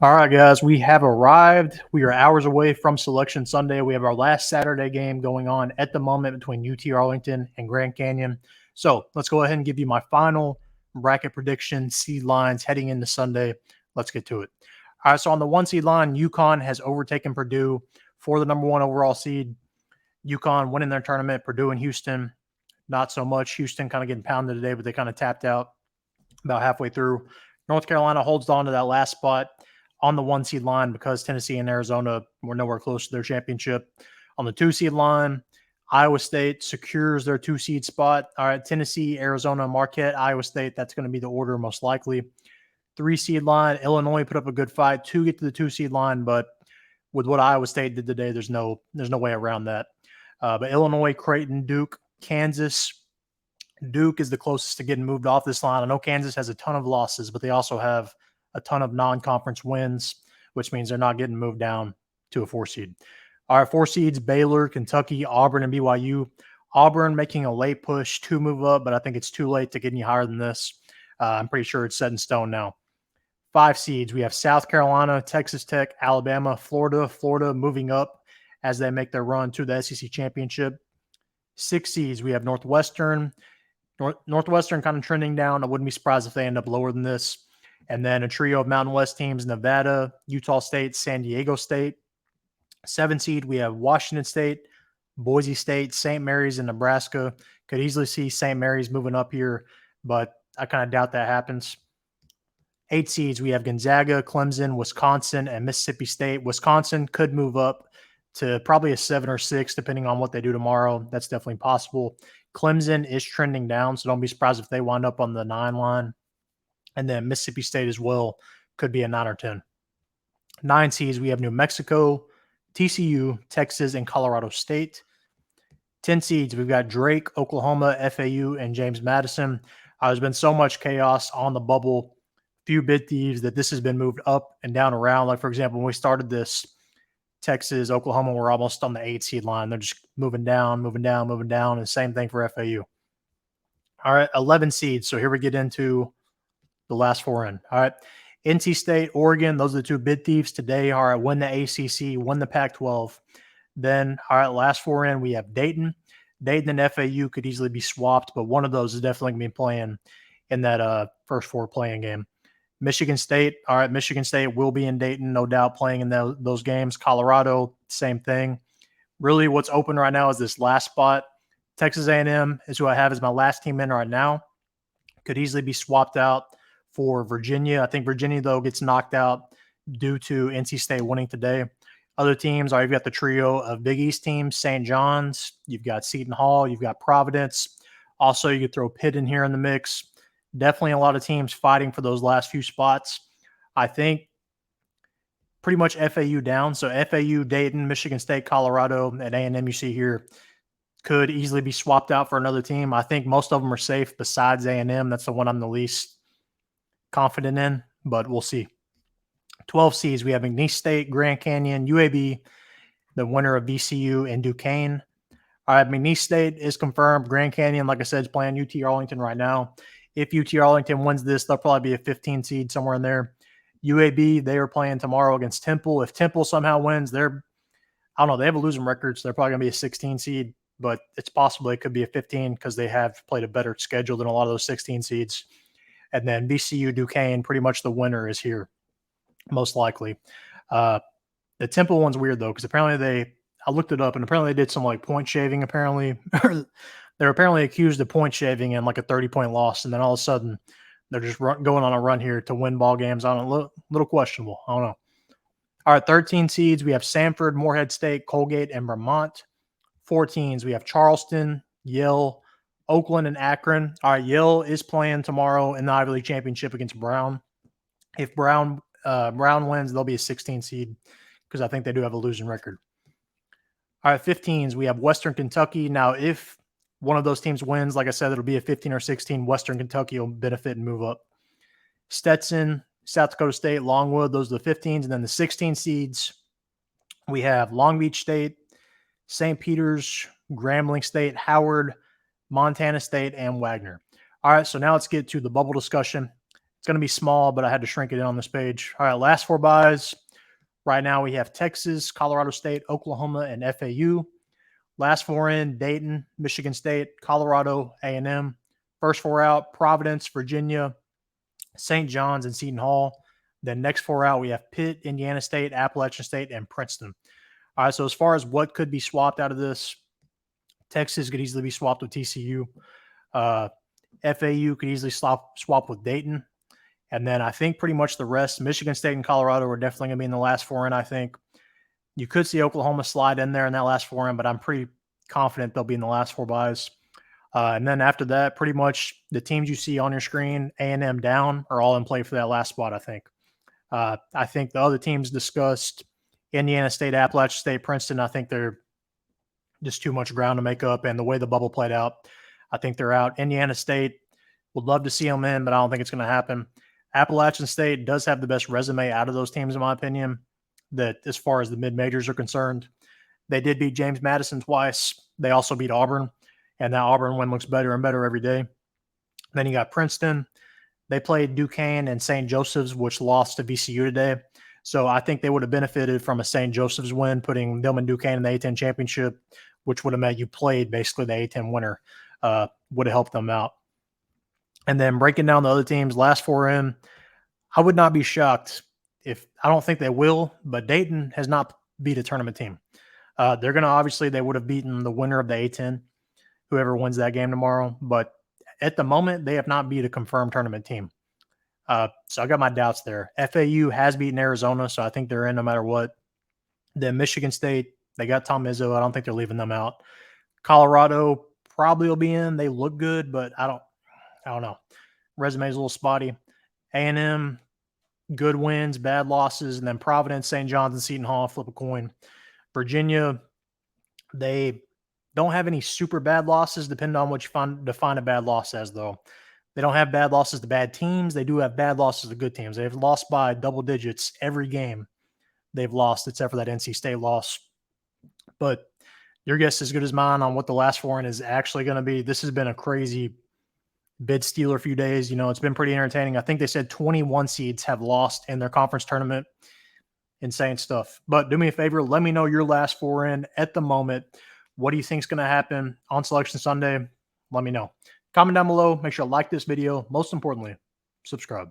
All right, guys, we have arrived. We are hours away from Selection Sunday. We have our last Saturday game going on at the moment between UT Arlington and Grand Canyon. So let's go ahead and give you my final bracket prediction, seed lines heading into Sunday. Let's get to it. All right, so on the 1 seed line, Uconn has overtaken Purdue for the number 1 overall seed. Uconn winning their tournament. Purdue and Houston, not so much. Houston kind of getting pounded today, but they kind of tapped out about halfway through. North Carolina holds on to that last spot on the 1 seed line because Tennessee and Arizona were nowhere close to their championship. On the 2 seed line, Iowa State secures their 2 seed spot. All right, Tennessee, Arizona, Marquette, Iowa State. That's going to be the order most likely. 3 seed line, Illinois put up a good fight to get to the 2 seed line, but with what Iowa State did today, there's no way around that. But Illinois, Creighton, Duke, Kansas. Duke is the closest to getting moved off this line. I know Kansas has a ton of losses, but they also have a ton of non-conference wins, which means they're not getting moved down to a 4 seed. All right, 4 seeds, Baylor, Kentucky, Auburn, and BYU. Auburn making a late push to move up, but I think it's too late to get any higher than this. I'm pretty sure it's set in stone now. 5 seeds, we have South Carolina, Texas Tech, Alabama, Florida. Florida moving up as they make their run to the SEC championship. 6 seeds, we have Northwestern. Northwestern kind of trending down. I wouldn't be surprised if they end up lower than this. And then a trio of Mountain West teams, Nevada, Utah State, San Diego State. 7 seed, we have Washington State, Boise State, St. Mary's, and Nebraska. Could easily see St. Mary's moving up here, but I kind of doubt that happens. 8 seeds, we have Gonzaga, Clemson, Wisconsin, and Mississippi State. Wisconsin could move up to probably a 7 or 6, depending on what they do tomorrow. That's definitely possible. Clemson is trending down, so don't be surprised if they wind up on the 9 line. And then Mississippi State as well could be a 9 or 10. 9 seeds, we have New Mexico, TCU, Texas, and Colorado State. 10 seeds, we've got Drake, Oklahoma, FAU, and James Madison. There's been so much chaos on the bubble, few bid thieves, that this has been moved up and down around. Like, for example, when we started this, Texas, Oklahoma were almost on the 8 seed line. They're just moving down, and same thing for FAU. All right, 11 seeds. So here we get into the last 4 in. All right, NC State, Oregon, those are the 2 bid thieves today. All right, win the ACC, win the Pac-12. Then, all right, last 4 in, we have Dayton. Dayton and FAU could easily be swapped, but one of those is definitely going to be playing in that first 4 playing game. Michigan State, all right, Michigan State will be in Dayton, no doubt, playing in those games. Colorado, same thing. Really, what's open right now is this last spot. Texas A&M is who I have as my last team in right now. Could easily be swapped out for Virginia. I think Virginia, though, gets knocked out due to NC State winning today. Other teams, you've got the trio of Big East teams, St. John's, you've got Seton Hall, you've got Providence. Also, you could throw Pitt in here in the mix. Definitely a lot of teams fighting for those last few spots. I think pretty much FAU down. So FAU, Dayton, Michigan State, Colorado, and A&M you see here could easily be swapped out for another team. I think most of them are safe besides A&M. That's the one I'm the least confident in, but we'll see. 12 seeds, we have McNeese State, Grand Canyon, UAB, the winner of VCU, and Duquesne. All right, McNeese State is confirmed. Grand Canyon, like I said, is playing UT Arlington right now. If UT Arlington wins this, they'll probably be a 15 seed somewhere in there. UAB, they are playing tomorrow against Temple. If Temple somehow wins, they have a losing record, so they're probably going to be a 16 seed, but it's possible it could be a 15 because they have played a better schedule than a lot of those 16 seeds. And then VCU, Duquesne, pretty much the winner is here, most likely. The Temple one's weird, though, because apparently I looked it up, and apparently they did some, point shaving, apparently. They're apparently accused of point shaving and, a 30-point loss, and then all of a sudden they're just going on a run here to win ball games. I don't know, little questionable. I don't know. All right, 13 seeds, we have Samford, Morehead State, Colgate, and Vermont. 14s, we have Charleston, Yale, Oakland, and Akron. All right, Yale is playing tomorrow in the Ivy League Championship against Brown. If Brown wins, they'll be a 16 seed because I think they do have a losing record. All right, 15s, we have Western Kentucky. Now, if one of those teams wins, like I said, it'll be a 15 or 16. Western Kentucky will benefit and move up. Stetson, South Dakota State, Longwood, those are the 15s. And then the 16 seeds, we have Long Beach State, St. Peter's, Grambling State, Howard, Montana State, and Wagner. All right, so now let's get to the bubble discussion. It's going to be small, but I had to shrink it in on this page. All right, last 4 byes. Right now we have Texas, Colorado State, Oklahoma, and FAU. Last 4 in, Dayton, Michigan State, Colorado, A&M. First 4 out, Providence, Virginia, St. John's, and Seton Hall. Then next 4 out, we have Pitt, Indiana State, Appalachian State, and Princeton. All right, so as far as what could be swapped out of this, Texas could easily be swapped with TCU. FAU could easily swap with Dayton. And then I think pretty much the rest, Michigan State and Colorado are definitely going to be in the last 4 in, I think. You could see Oklahoma slide in there in that last 4 in, but I'm pretty confident they'll be in the last 4 byes. And then after that, pretty much the teams you see on your screen, A&M down, are all in play for that last spot, I think. I think the other teams discussed, Indiana State, Appalachian State, Princeton, I think they're just too much ground to make up. And the way the bubble played out, I think they're out. Indiana State, would love to see them in, but I don't think it's going to happen. Appalachian State does have the best resume out of those teams, in my opinion, that as far as the mid-majors are concerned. They did beat James Madison twice. They also beat Auburn, and that Auburn win looks better and better every day. Then you got Princeton. They played Duquesne and St. Joseph's, which lost to VCU today. So I think they would have benefited from a St. Joseph's win, putting them and Duquesne in the A-10 championship, which would have meant you played basically the A-10 winner, would have helped them out. And then breaking down the other teams, last 4 in, I would not be shocked if – I don't think they will, but Dayton has not beat a tournament team. They're going to – obviously, they would have beaten the winner of the A-10, whoever wins that game tomorrow. But at the moment, they have not beat a confirmed tournament team. So I got my doubts there. FAU has beaten Arizona, so I think they're in no matter what. Then Michigan State, they got Tom Izzo. I don't think they're leaving them out. Colorado probably will be in. They look good, but I don't know. Resume's a little spotty. A&M, good wins, bad losses, and then Providence, St. John's, and Seton Hall flip a coin. Virginia, they don't have any super bad losses, depending on what you define a bad loss as, though. They don't have bad losses to bad teams. They do have bad losses to good teams. They've lost by double digits every game they've lost, except for that NC State loss. But your guess is as good as mine on what the last 4 in is actually going to be. This has been a crazy bid stealer few days. You know, it's been pretty entertaining. I think they said 21 seeds have lost in their conference tournament. Insane stuff. But do me a favor, let me know your last 4 in at the moment. What do you think is going to happen on Selection Sunday? Let me know. Comment down below. Make sure to like this video. Most importantly, subscribe.